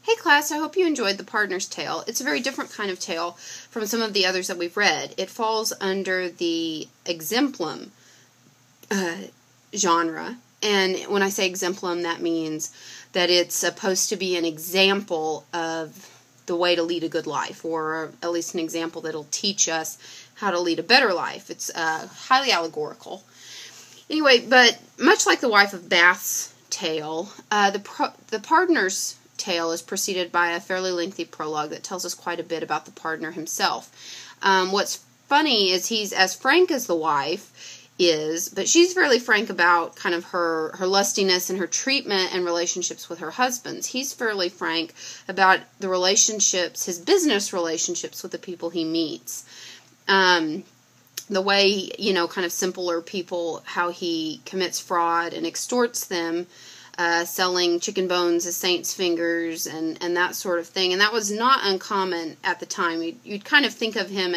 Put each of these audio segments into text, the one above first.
Hey class, I hope you enjoyed The Pardoner's Tale. It's a very different kind of tale from some of the others that we've read. It falls under the exemplum genre, and when I say exemplum, that means that it's supposed to be an example of the way to lead a good life, or at least an example that'll teach us how to lead a better life. It's highly allegorical. Anyway, but much like the Wife of Bath's tale, the Pardoner's Tale is preceded by a fairly lengthy prologue that tells us quite a bit about the pardoner himself. What's funny is he's as frank as the wife is, but she's fairly frank about kind of her lustiness and her treatment and relationships with her husbands. He's fairly frank about the relationships, his business relationships with the people he meets. The way, kind of simpler people, how he commits fraud and extorts them, selling chicken bones as saints' fingers and that sort of thing. And that was not uncommon at the time. You'd kind of think of him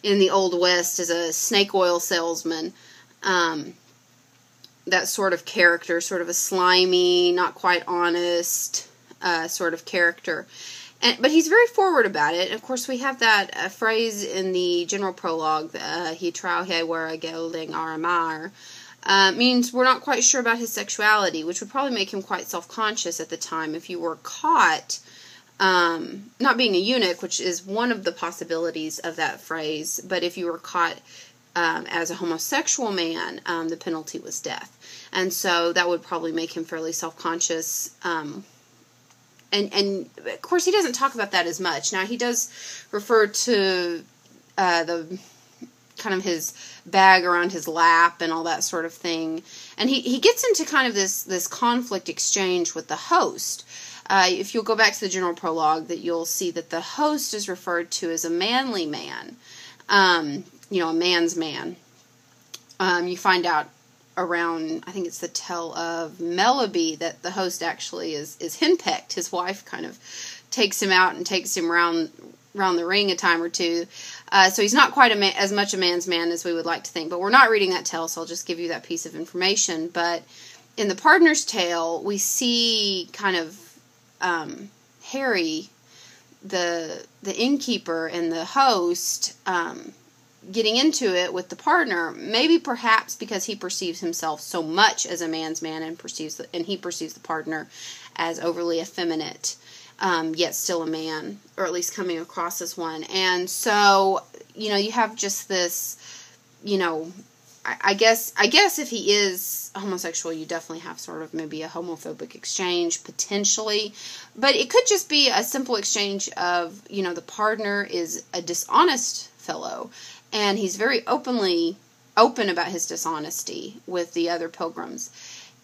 in the Old West as a snake oil salesman. That sort of character, sort of a slimy, not quite honest sort of character. But he's very forward about it. And of course, we have that phrase in the general prologue, he trau he were gelding aramar, means we're not quite sure about his sexuality, which would probably make him quite self-conscious at the time. If you were caught not being a eunuch, which is one of the possibilities of that phrase, but if you were caught as a homosexual man, the penalty was death. And so that would probably make him fairly self-conscious. And of course, he doesn't talk about that as much. Now, he does refer to the kind of his bag around his lap and all that sort of thing. And he gets into kind of this conflict exchange with the host. If you'll go back to the general prologue, that you'll see that the host is referred to as a manly man, a man's man. You find out around, I think it's the tale of Melleby, that the host actually is henpecked. His wife kind of takes him out and takes him around the ring a time or two. So he's not quite as much a man's man as we would like to think. But we're not reading that tale, so I'll just give you that piece of information. But in the Pardoner's Tale, we see kind of Harry, the innkeeper, and the host getting into it with the partner, maybe perhaps because he perceives himself so much as a man's man and he perceives the partner as overly effeminate, yet still a man, or at least coming across as one. And so, you have just this, I guess if he is homosexual, you definitely have sort of maybe a homophobic exchange, potentially. But it could just be a simple exchange of, the partner is a dishonest fellow, and he's very open about his dishonesty with the other pilgrims.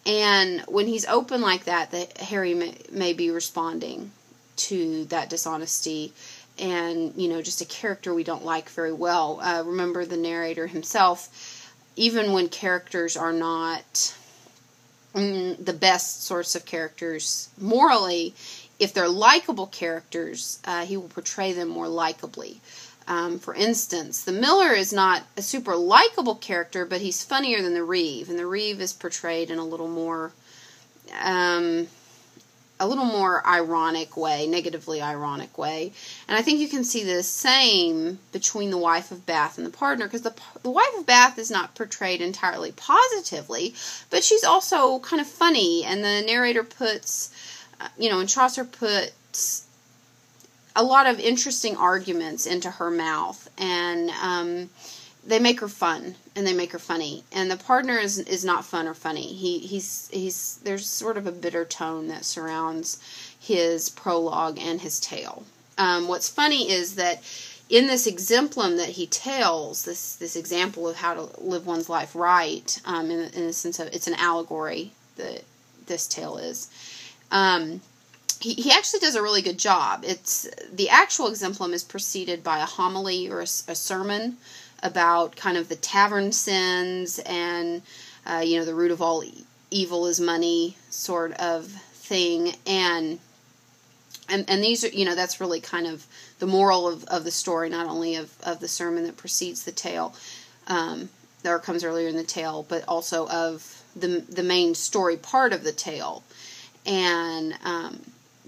And when he's open like that, Harry may be responding to that dishonesty and, just a character we don't like very well. Remember, the narrator himself, even when characters are not the best sorts of characters morally, if they're likable characters, he will portray them more likably. For instance, the miller is not a super likable character, but he's funnier than the reeve, and the reeve is portrayed in a little more ironic way, negatively ironic way. And I think you can see the same between the Wife of Bath and the Pardoner, because the Wife of Bath is not portrayed entirely positively, but she's also kind of funny, and the narrator puts, and Chaucer puts a lot of interesting arguments into her mouth, and they make her fun, and they make her funny. And the Pardoner is not fun or funny. He's there's sort of a bitter tone that surrounds his prologue and his tale. What's funny is that in this exemplum that he tells, this example of how to live one's life right, in a sense of, it's an allegory that this tale is. He actually does a really good job. The actual exemplum is preceded by a homily or a sermon about kind of the tavern sins and, the root of all evil is money sort of thing. And these are, that's really kind of the moral of the story, not only of the sermon that precedes the tale, or comes earlier in the tale, but also of the main story part of the tale. And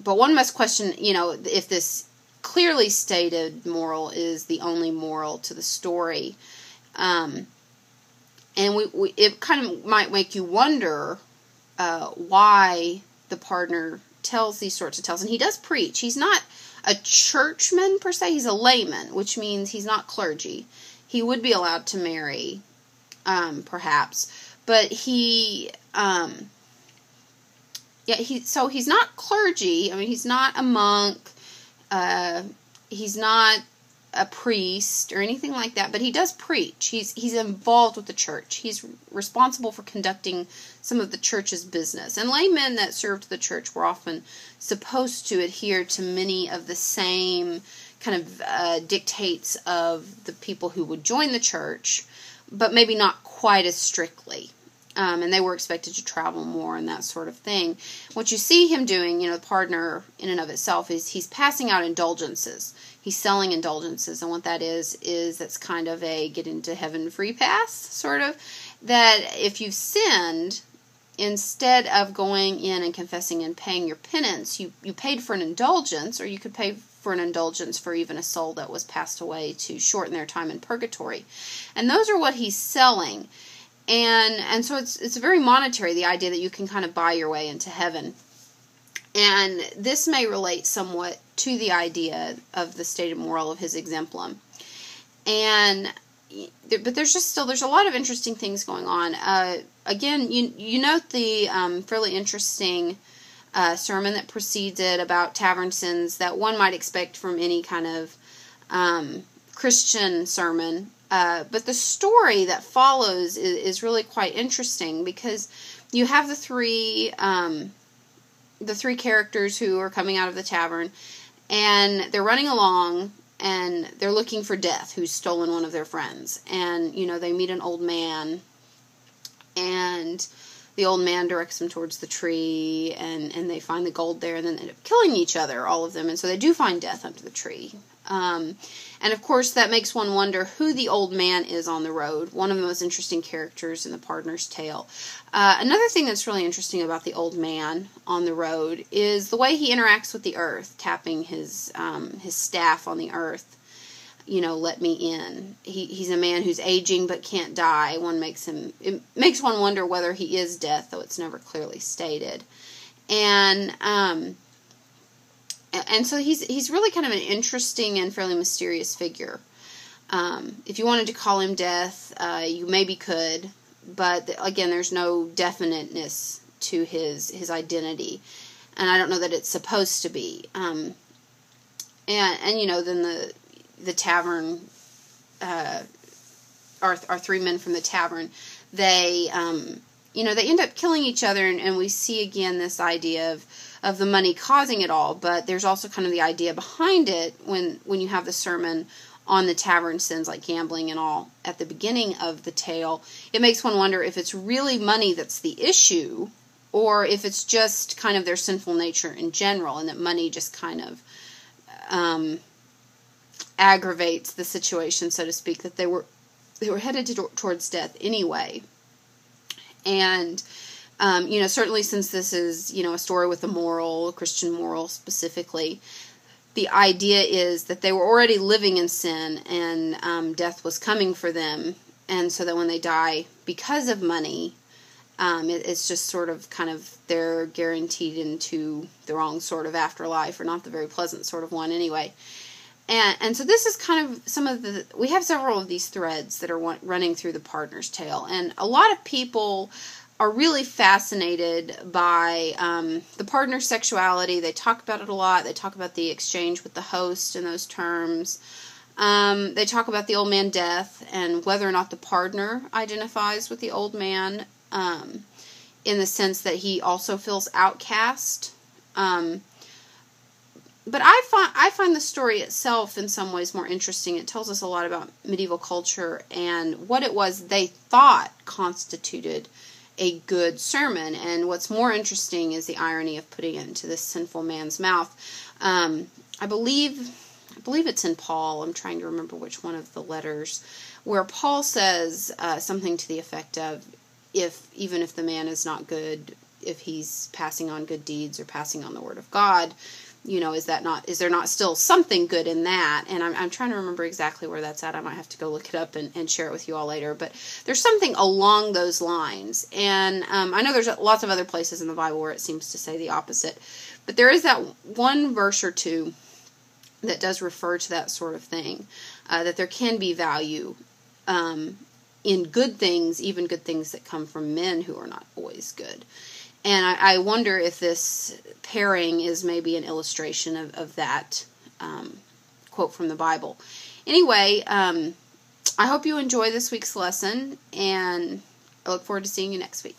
but one must question, if this clearly stated moral is the only moral to the story. And it kind of might make you wonder why the partner tells these sorts of tales. And he does preach. He's not a churchman per se. He's a layman, which means he's not clergy. He would be allowed to marry, perhaps, but he's not clergy. I mean, he's not a monk. He's not a priest or anything like that, but he does preach. He's involved with the church. He's responsible for conducting some of the church's business. And laymen that served the church were often supposed to adhere to many of the same kind of dictates of the people who would join the church, but maybe not quite as strictly. And they were expected to travel more and that sort of thing. What you see him doing, the partner in and of itself, is he's passing out indulgences. He's selling indulgences. And what that is that's kind of a get into heaven free pass, sort of. That if you've sinned, instead of going in and confessing and paying your penance, you paid for an indulgence, or you could pay for an indulgence for even a soul that was passed away to shorten their time in purgatory. And those are what he's selling. And so it's very monetary, the idea that you can kind of buy your way into heaven. And this may relate somewhat to the idea of the stated moral of his exemplum. But there's a lot of interesting things going on. Again, you note the fairly interesting sermon that precedes it about tavern sins that one might expect from any kind of Christian sermon. But the story that follows is really quite interesting, because you have the three characters who are coming out of the tavern, and they're running along, and they're looking for Death, who's stolen one of their friends. And, they meet an old man, and the old man directs them towards the tree, and they find the gold there, and then they end up killing each other, all of them. And so they do find Death under the tree. And of course that makes one wonder who the old man is on the road. One of the most interesting characters in the partner's tale. Another thing that's really interesting about the old man on the road is the way he interacts with the earth, tapping his staff on the earth. Let me in. He's a man who's aging but can't die. It makes one wonder whether he is Death, though it's never clearly stated. And so he's really kind of an interesting and fairly mysterious figure. If you wanted to call him Death, you maybe could, but again, there's no definiteness to his identity, and I don't know that it's supposed to be. And then the tavern, our three men from the tavern, they end up killing each other, and we see again this idea of the money causing it all, but there's also kind of the idea behind it when you have the sermon on the tavern sins like gambling and all at the beginning of the tale. It makes one wonder if it's really money that's the issue, or if it's just kind of their sinful nature in general, and that money just kind of aggravates the situation, so to speak, that they were headed towards death anyway. And certainly since this is, a story with a Christian moral specifically, the idea is that they were already living in sin, and death was coming for them, and so that when they die because of money, it's just sort of kind of they're guaranteed into the wrong sort of afterlife, or not the very pleasant sort of one anyway. And so this is kind of we have several of these threads that are running through the partner's tale, and a lot of people are really fascinated by the partner's sexuality. They talk about it a lot. They talk about the exchange with the host in those terms. They talk about the old man Death, and whether or not the partner identifies with the old man in the sense that he also feels outcast. But I find the story itself in some ways more interesting. It tells us a lot about medieval culture and what it was they thought constituted a good sermon. And what's more interesting is the irony of putting it into this sinful man's mouth. I believe it's in Paul. I'm trying to remember which one of the letters, where Paul says something to the effect of, even if the man is not good, if he's passing on good deeds or passing on the word of God, is there not still something good in that? And I'm trying to remember exactly where that's at. I might have to go look it up and share it with you all later. But there's something along those lines. And I know there's lots of other places in the Bible where it seems to say the opposite. But there is that one verse or two that does refer to that sort of thing, that there can be value in good things, even good things that come from men who are not always good. And I wonder if this pairing is maybe an illustration of that quote from the Bible. Anyway, I hope you enjoy this week's lesson, and I look forward to seeing you next week.